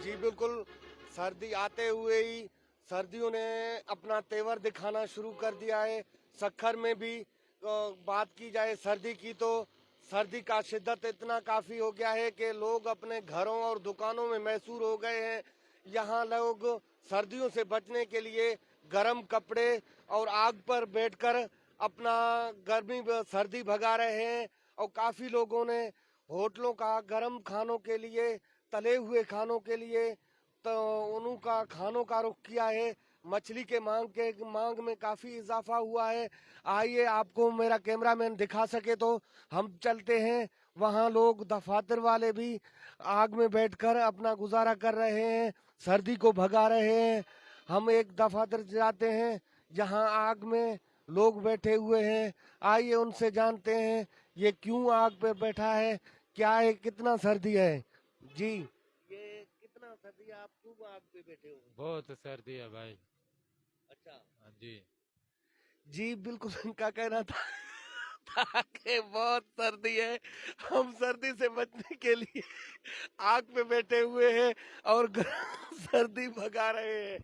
जी बिल्कुल, सर्दी आते हुए ही सर्दियों ने अपना तेवर दिखाना शुरू कर दिया है। सखर में भी बात की जाए सर्दी की तो सर्दी का शिद्दत इतना काफ़ी हो गया है कि लोग अपने घरों और दुकानों में मैसूर हो गए हैं। यहाँ लोग सर्दियों से बचने के लिए गर्म कपड़े और आग पर बैठकर अपना सर्दी भगा रहे हैं और काफ़ी लोगों ने होटलों का गर्म खानों के लिए, तले हुए खानों के लिए तो उनका खानों का रुख किया है। मछली के मांग में काफी इजाफा हुआ है। आइए आपको मेरा कैमरामैन दिखा सके तो हम चलते हैं। वहाँ लोग दफातर वाले भी आग में बैठकर अपना गुजारा कर रहे हैं, सर्दी को भगा रहे हैं। हम एक दफातर जाते हैं जहाँ आग में लोग बैठे हुए हैं। आइए उनसे जानते हैं ये क्यों आग पे बैठा है, क्या है, कितना सर्दी है। जी, ये कितना सर्दी है, आप क्यों आग पे बैठे हो? बहुत सर्दी है भाई। अच्छा हाँ जी। जी, बिल्कुल उनका कहना था कि बहुत सर्दी है, हम सर्दी से बचने के लिए आग पे बैठे हुए हैं और सर्दी भगा रहे हैं।